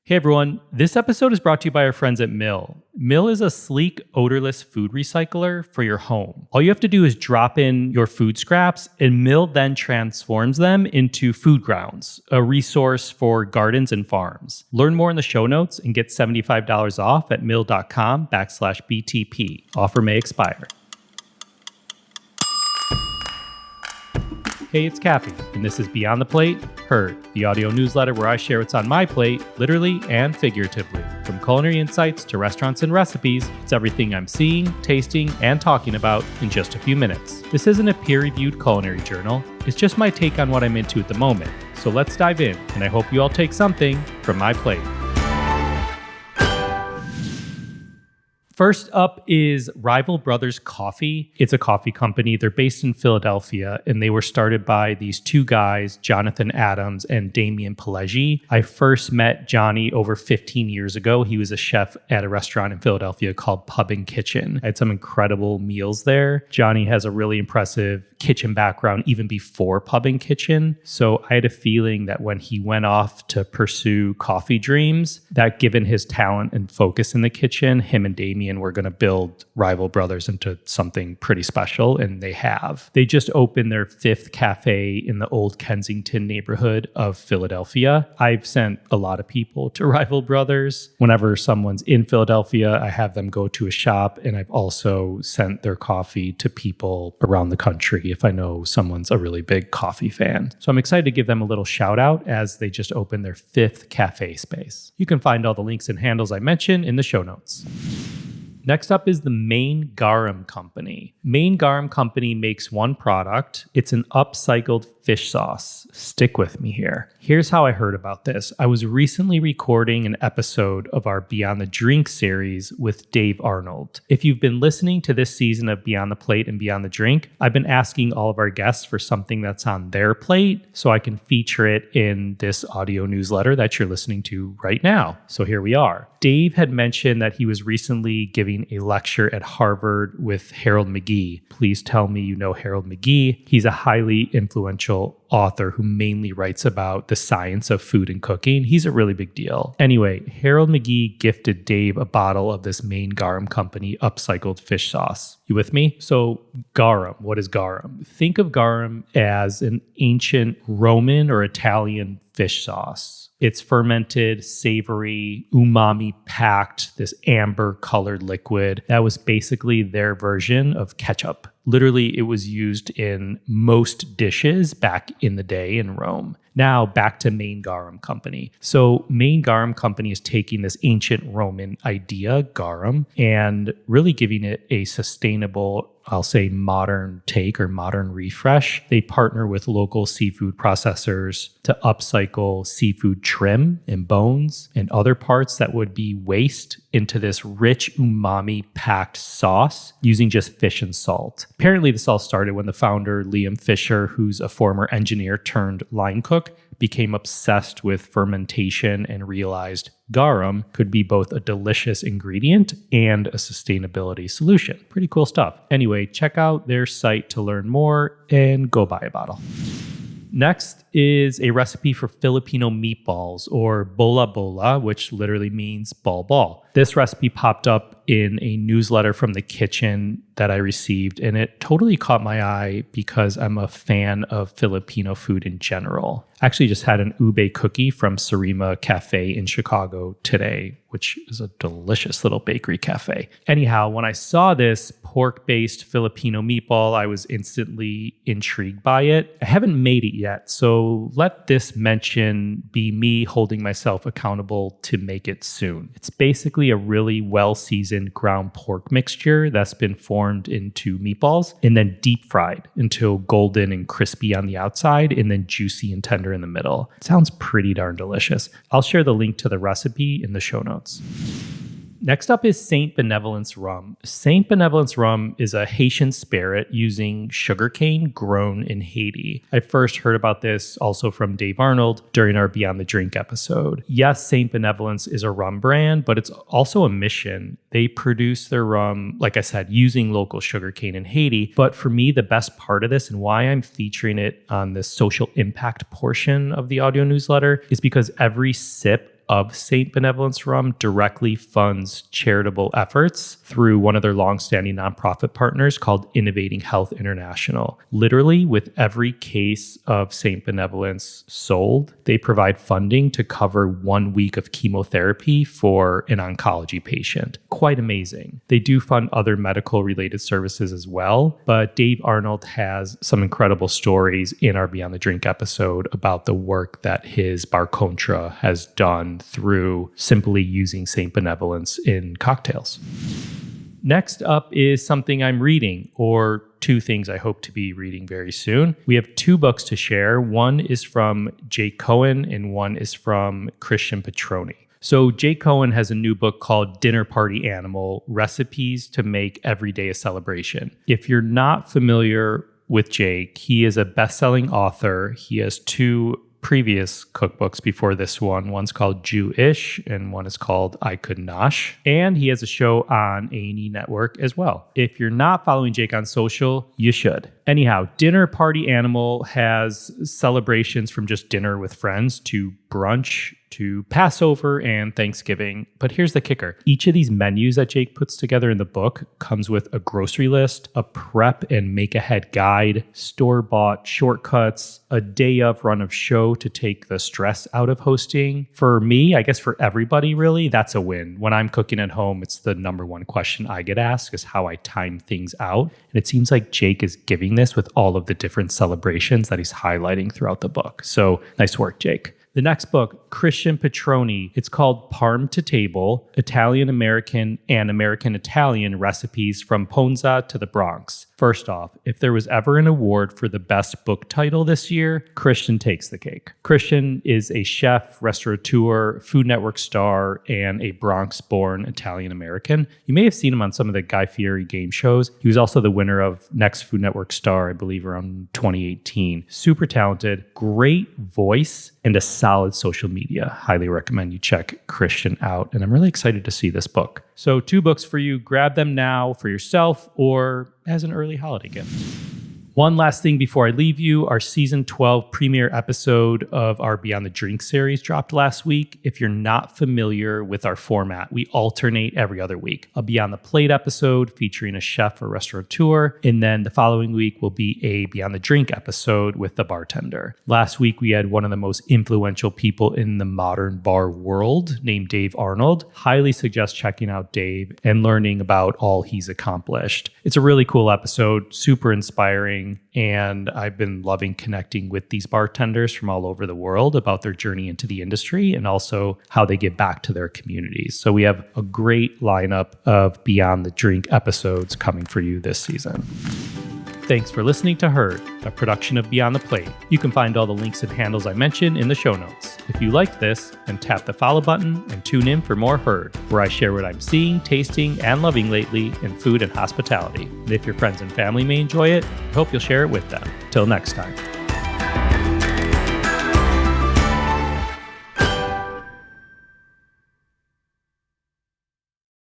Hey everyone, this episode is brought to you by our friends at Mill. Mill is a sleek, odorless food recycler for your home. All you have to do is drop in your food scraps, and Mill then transforms them into food grounds, a resource for gardens and farms. Learn more in the show notes and get $75 off at mill.com/BTP. Offer may expire. Hey, it's Kappy, and this is Beyond the Plate, Heard, the audio newsletter where I share what's on my plate, literally and figuratively. From culinary insights to restaurants and recipes, it's everything I'm seeing, tasting, and talking about in just a few minutes. This isn't a peer-reviewed culinary journal, it's just my take on what I'm into at the moment. So let's dive in, and I hope you all take something from my plate. First up is Rival Brothers Coffee. It's a coffee company. They're based in Philadelphia, and they were started by these two guys, Jonathan Adams and Damian Pileggi. I first met Johnny over 15 years ago. He was a chef at a restaurant in Philadelphia called Pub and Kitchen. I had some incredible meals there. Johnny has a really impressive kitchen background even before Pub and Kitchen. So I had a feeling that when he went off to pursue coffee dreams, that given his talent and focus in the kitchen, him and Damian were going to build Rival Brothers into something pretty special, and they have. They just opened their 5th cafe in the old Kensington neighborhood of Philadelphia. I've sent a lot of people to Rival Brothers. Whenever someone's in Philadelphia, I have them go to a shop, and I've also sent their coffee to people around the country if I know someone's a really big coffee fan. So I'm excited to give them a little shout out as they just opened their 5th cafe space. You can find all the links and handles I mentioned in the show notes. Next up is the Maine Garum Company. Maine Garum Company makes one product. It's an upcycled fish sauce. Stick with me here. Here's how I heard about this. I was recently recording an episode of our Beyond the Drink series with Dave Arnold. If you've been listening to this season of Beyond the Plate and Beyond the Drink, I've been asking all of our guests for something that's on their plate so I can feature it in this audio newsletter that you're listening to right now. So here we are. Dave had mentioned that he was recently giving a lecture at Harvard with Harold McGee. Please tell me you know Harold McGee. He's a highly influential author who mainly writes about the science of food and cooking. He's a really big deal. Anyway, Harold McGee gifted Dave a bottle of this Maine Garum Company upcycled fish sauce. You with me? So garum, what is garum? Think of garum as an ancient Roman or Italian fish sauce. It's fermented, savory, umami-packed, this amber-colored liquid. That was basically their version of ketchup. Literally, it was used in most dishes back in the day in Rome. Now, back to Maine Garum Company. So Maine Garum Company is taking this ancient Roman idea, garum, and really giving it a sustainable, I'll say, modern take or modern refresh. They partner with local seafood processors to upcycle seafood trim and bones and other parts that would be waste into this rich umami-packed sauce using just fish and salt. Apparently, this all started when the founder, Liam Fisher, who's a former engineer turned line cook, became obsessed with fermentation and realized garum could be both a delicious ingredient and a sustainability solution. Pretty cool stuff. Anyway, check out their site to learn more and go buy a bottle. Next is a recipe for Filipino meatballs, or bola bola, which literally means ball ball. This recipe popped up in a newsletter from the kitchen that I received, and it totally caught my eye because I'm a fan of Filipino food in general. I actually just had an ube cookie from Sarima Cafe in Chicago today, which is a delicious little bakery cafe. Anyhow, when I saw this pork-based Filipino meatball, I was instantly intrigued by it. I haven't made it yet, so let this mention be me holding myself accountable to make it soon. It's basically a really well-seasoned ground pork mixture that's been formed into meatballs and then deep fried until golden and crispy on the outside and then juicy and tender in the middle. It sounds pretty darn delicious. I'll share the link to the recipe in the show notes. Next up is Saint Benevolence Rum. Saint Benevolence Rum is a Haitian spirit using sugarcane grown in Haiti. I first heard about this also from Dave Arnold during our Beyond the Drink episode. Yes, Saint Benevolence is a rum brand, but it's also a mission. They produce their rum, like I said, using local sugarcane in Haiti. But for me, the best part of this and why I'm featuring it on this social impact portion of the audio newsletter is because every sip of St. Benevolence Rum directly funds charitable efforts through one of their longstanding nonprofit partners called Innovating Health International. Literally, with every case of St. Benevolence sold, they provide funding to cover 1 week of chemotherapy for an oncology patient. Quite amazing. They do fund other medical related services as well, but Dave Arnold has some incredible stories in our Beyond the Drink episode about the work that his bar Contra has done through simply using St. Benevolence in cocktails. Next up is something I'm reading, or two things I hope to be reading very soon. We have two books to share. One is from Jake Cohen and one is from Christian Petroni. So Jake Cohen has a new book called Dinner Party Animal: Recipes to Make Every Day a Celebration. If you're not familiar with Jake, he is a best-selling author. He has two previous cookbooks before this one. One's called Jewish and one is called I Could Nosh. And he has a show on A&E Network as well. If you're not following Jake on social, you should. Anyhow, Dinner Party Animal has celebrations from just dinner with friends to brunch to Passover and Thanksgiving. But here's the kicker. Each of these menus that Jake puts together in the book comes with a grocery list, a prep and make ahead guide, store-bought shortcuts, a day of run of show to take the stress out of hosting. For me, I guess for everybody really, that's a win. When I'm cooking at home, it's the number one question I get asked is how I time things out. And it seems like Jake is giving this with all of the different celebrations that he's highlighting throughout the book. So nice work, Jake. The next book, Christian Petroni, it's called Parm to Table, Italian-American and American-Italian Recipes from Ponza to the Bronx. First off, if there was ever an award for the best book title this year, Christian takes the cake. Christian is a chef, restaurateur, Food Network star, and a Bronx-born Italian-American. You may have seen him on some of the Guy Fieri game shows. He was also the winner of Next Food Network Star, I believe, around 2018. Super talented, great voice, and a solid social media. Highly recommend you check Christian out. And I'm really excited to see this book. So 2 books for you. Grab them now for yourself or as an early holiday gift. One last thing before I leave you, our season 12 premiere episode of our Beyond the Drink series dropped last week. If you're not familiar with our format, we alternate every other week. A Beyond the Plate episode featuring a chef or restaurateur, and then the following week will be a Beyond the Drink episode with the bartender. Last week, we had one of the most influential people in the modern bar world named Dave Arnold. Highly suggest checking out Dave and learning about all he's accomplished. It's a really cool episode, super inspiring. And I've been loving connecting with these bartenders from all over the world about their journey into the industry and also how they give back to their communities. So we have a great lineup of Beyond the Drink episodes coming for you this season. Thanks for listening to Heard, a production of Beyond the Plate. You can find all the links and handles I mentioned in the show notes. If you liked this, then tap the follow button and tune in for more Heard, where I share what I'm seeing, tasting, and loving lately in food and hospitality. And if your friends and family may enjoy it, I hope you'll share it with them. Till next time.